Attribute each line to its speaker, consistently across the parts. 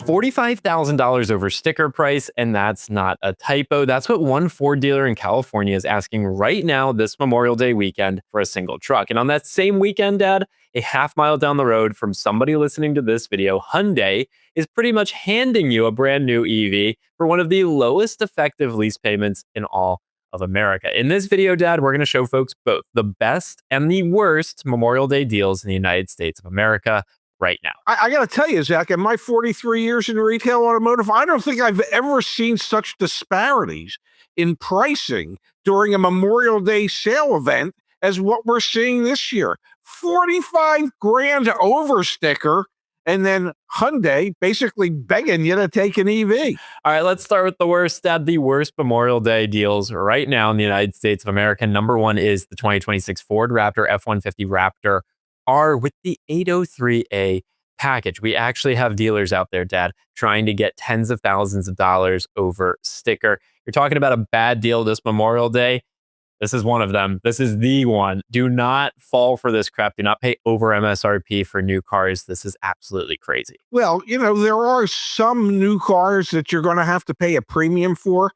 Speaker 1: $45,000 over sticker price, and that's not a typo. That's what one Ford dealer in California is asking right now this Memorial Day weekend for a single truck. And on that same weekend, Dad, a half mile down the road from somebody listening to this video, Hyundai is pretty much handing you a brand new EV for one of the lowest effective lease payments in all of America. In this video, Dad, we're going to show folks both the best and the worst Memorial Day deals in the United States of America right now.
Speaker 2: I got to tell you, Zach, in my 43 years in retail automotive, I don't think I've ever seen such disparities in pricing during a Memorial Day sale event as what we're seeing this year. 45 grand over sticker, and then Hyundai basically begging you to take an EV.
Speaker 1: All right, let's start with the worst, Dad. The worst Memorial Day deals right now in the United States of America. Number one is the 2026 Ford Raptor F-150 Raptor R with the 803A package. We actually have dealers out there, Dad, trying to get tens of thousands of dollars over sticker. You're talking about a bad deal this Memorial Day. This is one of them. This is the one. Do not fall for this crap. Do not pay over MSRP for new cars. This is absolutely crazy.
Speaker 2: Well, there are some new cars that you're going to have to pay a premium for.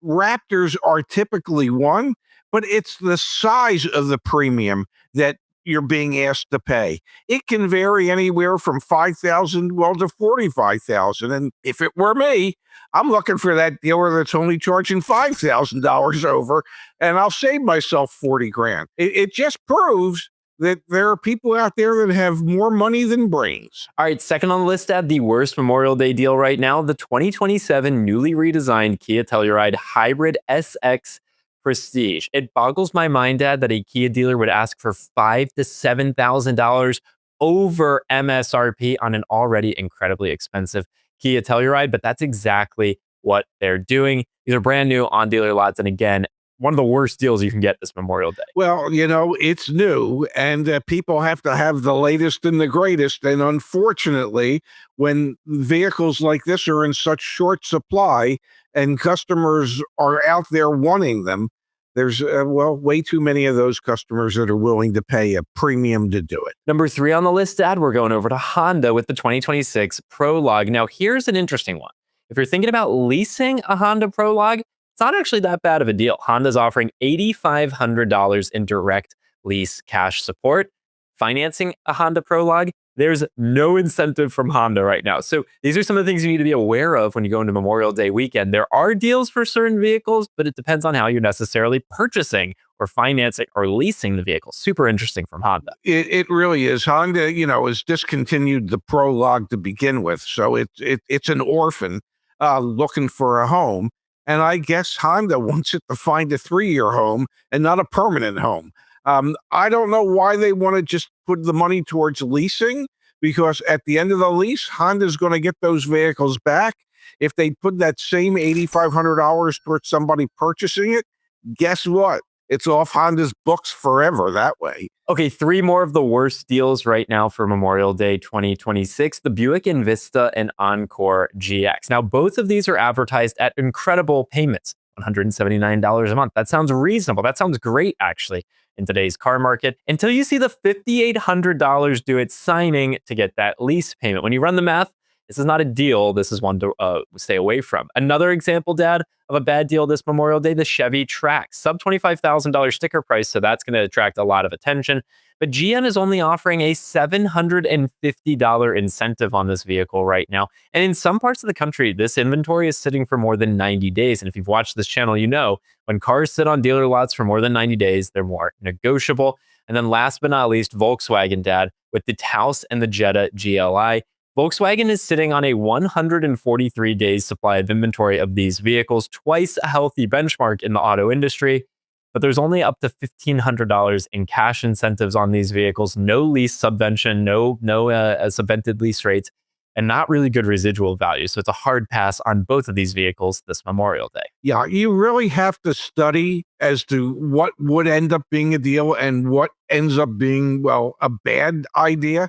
Speaker 2: Raptors are typically one, but it's the size of the premium that you're being asked to pay. It can vary anywhere from $5,000 to $45,000. And if it were me, I'm looking for that dealer that's only charging $5,000 over, and I'll save myself 40 grand. It just proves that there are people out there that have more money than brains.
Speaker 1: All right, second on the list, Dad, the worst Memorial Day deal right now, the 2027 newly redesigned Kia Telluride Hybrid SX Prestige. It boggles my mind, Dad, that a Kia dealer would ask for $5,000 to $7,000 over MSRP on an already incredibly expensive Kia Telluride, but that's exactly what they're doing. These are brand new on dealer lots, and again, one of the worst deals you can get this Memorial Day.
Speaker 2: Well, it's new, and people have to have the latest and the greatest. And unfortunately, when vehicles like this are in such short supply and customers are out there wanting them, there's, way too many of those customers that are willing to pay a premium to do it.
Speaker 1: Number three on the list, Dad, we're going over to Honda with the 2026 Prologue. Now, here's an interesting one. If you're thinking about leasing a Honda Prologue, it's not actually that bad of a deal. Honda's offering $8,500 in direct lease cash support. Financing a Honda Prologue, there's no incentive from Honda right now. So these are some of the things you need to be aware of when you go into Memorial Day weekend. There are deals for certain vehicles, but it depends on how you're necessarily purchasing or financing or leasing the vehicle. Super interesting from Honda.
Speaker 2: It really is. Honda, has discontinued the Prologue to begin with. So it's an orphan looking for a home. And I guess Honda wants it to find a 3-year home and not a permanent home. I don't know why they want to just put the money towards leasing, because at the end of the lease, Honda's going to get those vehicles back. If they put that same $8,500 towards somebody purchasing it, guess what? It's off Honda's books forever that way.
Speaker 1: Okay, three more of the worst deals right now for Memorial Day 2026, the Buick Envista and Encore GX. Now, both of these are advertised at incredible payments, $179 a month. That sounds reasonable. That sounds great, actually, in today's car market, until you see the $5,800 due at signing to get that lease payment. When you run the math, this is not a deal. This is one to stay away from. Another example, Dad, of a bad deal this Memorial Day, the Chevy Trax. Sub $25,000 sticker price, so that's going to attract a lot of attention. But GM is only offering a $750 incentive on this vehicle right now. And in some parts of the country, this inventory is sitting for more than 90 days. And if you've watched this channel, you know when cars sit on dealer lots for more than 90 days, they're more negotiable. And then last but not least, Volkswagen, Dad, with the Taos and the Jetta GLI. Volkswagen is sitting on a 143 days supply of inventory of these vehicles, twice a healthy benchmark in the auto industry. But there's only up to $1,500 in cash incentives on these vehicles, no lease subvention, no subvented lease rates, and not really good residual value. So it's a hard pass on both of these vehicles this Memorial Day.
Speaker 2: Yeah, you really have to study as to what would end up being a deal and what ends up being, a bad idea.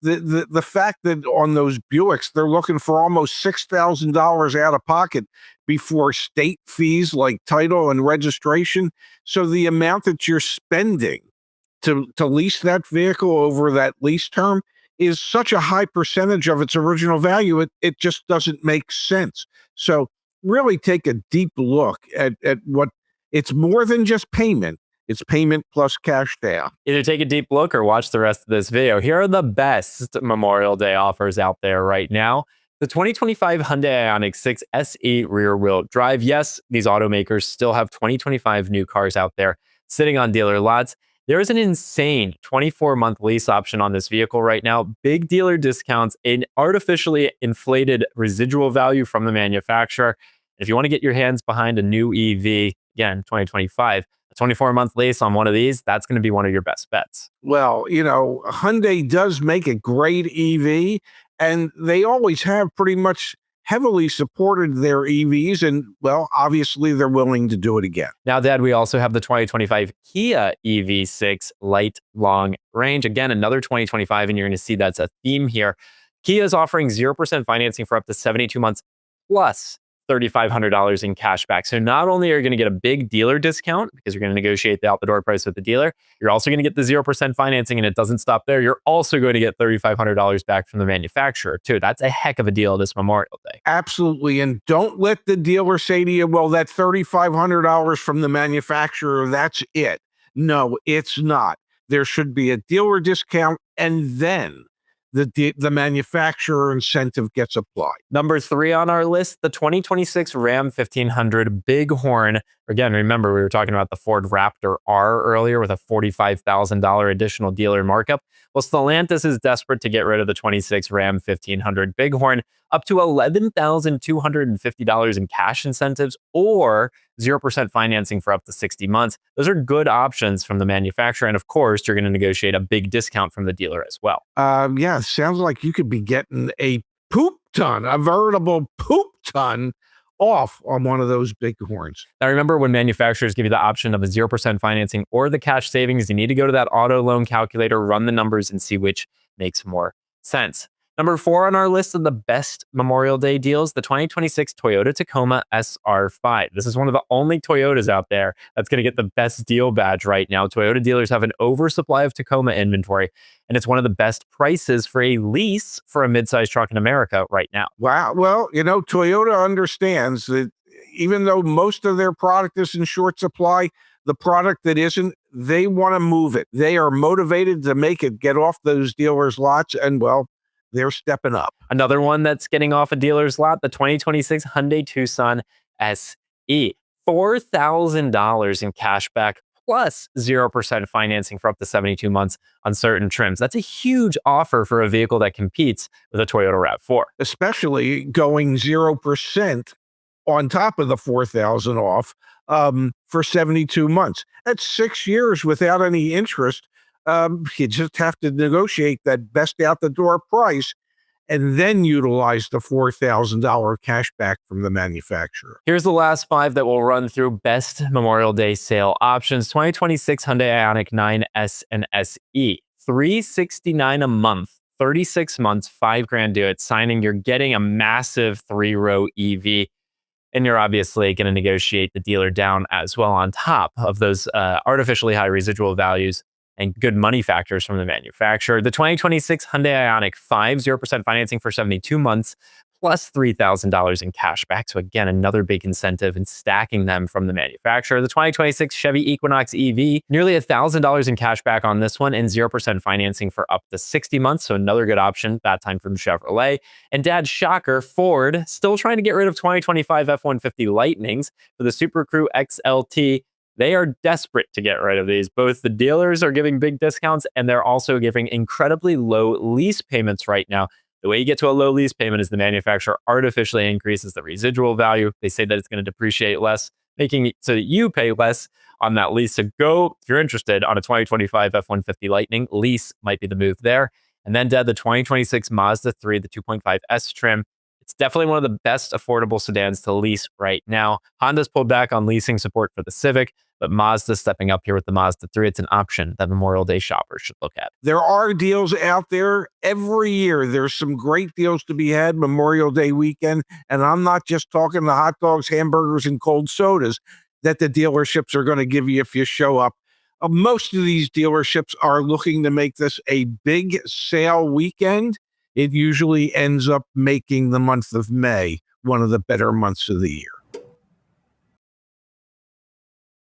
Speaker 2: The fact that on those Buicks, they're looking for almost $6,000 out of pocket before state fees like title and registration. So the amount that you're spending to lease that vehicle over that lease term is such a high percentage of its original value, it just doesn't make sense. So really take a deep look at what it's more than just payment. It's payment plus cash down.
Speaker 1: Either take a deep look or watch the rest of this video. Here are the best Memorial Day offers out there right now. The 2025 Hyundai Ioniq 6 SE rear-wheel drive. Yes, these automakers still have 2025 new cars out there sitting on dealer lots. There is an insane 24-month lease option on this vehicle right now. Big dealer discounts, an artificially inflated residual value from the manufacturer. If you want to get your hands behind a new EV, again, 2025, a 24-month lease on one of these, that's going to be one of your best bets.
Speaker 2: Well, Hyundai does make a great EV, and they always have pretty much heavily supported their EVs. And, well, obviously, they're willing to do it again.
Speaker 1: Now, Dad, we also have the 2025 Kia EV6 Light Long Range. Again, another 2025, and you're going to see that's a theme here. Kia is offering 0% financing for up to 72 months plus $3,500 in cash back. So not only are you going to get a big dealer discount because you're going to negotiate the out-the-door price with the dealer, you're also going to get the 0% financing, and it doesn't stop there. You're also going to get $3,500 back from the manufacturer, too. That's a heck of a deal this Memorial Day.
Speaker 2: Absolutely. And don't let the dealer say to you, well, that $3,500 from the manufacturer, that's it. No, it's not. There should be a dealer discount, and then the manufacturer incentive gets applied.
Speaker 1: Number 3 on our list, the 2026 Ram 1500 Bighorn. Again, remember, we were talking about the Ford Raptor R earlier with a $45,000 additional dealer markup. Well, Stellantis is desperate to get rid of the 26 Ram 1500 Bighorn, up to $11,250 in cash incentives or 0% financing for up to 60 months. Those are good options from the manufacturer. And of course, you're going to negotiate a big discount from the dealer as well.
Speaker 2: Yeah, sounds like you could be getting a poop ton, a veritable poop ton off on one of those Bighorns.
Speaker 1: Now, remember, when manufacturers give you the option of a 0% financing or the cash savings, you need to go to that auto loan calculator, run the numbers, and see which makes more sense. Number 4 on our list of the best Memorial Day deals, the 2026 Toyota Tacoma SR5. This is one of the only Toyotas out there that's going to get the best deal badge right now. Toyota dealers have an oversupply of Tacoma inventory, and it's one of the best prices for a lease for a midsize truck in America right now.
Speaker 2: Wow. Well, Toyota understands that even though most of their product is in short supply, the product that isn't, they want to move it. They are motivated to make it get off those dealers' lots, and, well, they're stepping up.
Speaker 1: Another one that's getting off a dealer's lot, the 2026 Hyundai Tucson SE. $4,000 in cash back plus 0% financing for up to 72 months on certain trims. That's a huge offer for a vehicle that competes with a Toyota RAV4.
Speaker 2: Especially going 0% on top of the $4,000 off for 72 months. That's 6 years without any interest. You just have to negotiate that best out the door price and then utilize the $4,000 cash back from the manufacturer.
Speaker 1: Here's the last 5 that we'll run through best Memorial Day sale options. 2026 Hyundai Ioniq 9S and SE. $369 a month, 36 months, $5,000 due at signing. You're getting a massive 3-row EV. And you're obviously going to negotiate the dealer down as well on top of those artificially high residual values and good money factors from the manufacturer. The 2026 Hyundai Ioniq 5, 0% financing for 72 months, plus $3,000 in cash back. So again, another big incentive in stacking them from the manufacturer. The 2026 Chevy Equinox EV, nearly $1,000 in cash back on this one and 0% financing for up to 60 months. So another good option, that time from Chevrolet. And Dad, shocker, Ford still trying to get rid of 2025 F-150 Lightnings for the Super Crew XLT. They are desperate to get rid of these. Both the dealers are giving big discounts, and they're also giving incredibly low lease payments right now. The way you get to a low lease payment is the manufacturer artificially increases the residual value. They say that it's going to depreciate less, making it so that you pay less on that lease. So go, if you're interested, on a 2025 F-150 Lightning, lease might be the move there. And then, Dad, the 2026 Mazda 3, the 2.5S trim. It's definitely one of the best affordable sedans to lease right now. Honda's pulled back on leasing support for the Civic, but Mazda's stepping up here with the Mazda 3. It's an option that Memorial Day shoppers should look at.
Speaker 2: There are deals out there every year. There's some great deals to be had Memorial Day weekend. And I'm not just talking the hot dogs, hamburgers, and cold sodas that the dealerships are going to give you if you show up. Most of these dealerships are looking to make this a big sale weekend. It usually ends up making the month of May one of the better months of the year.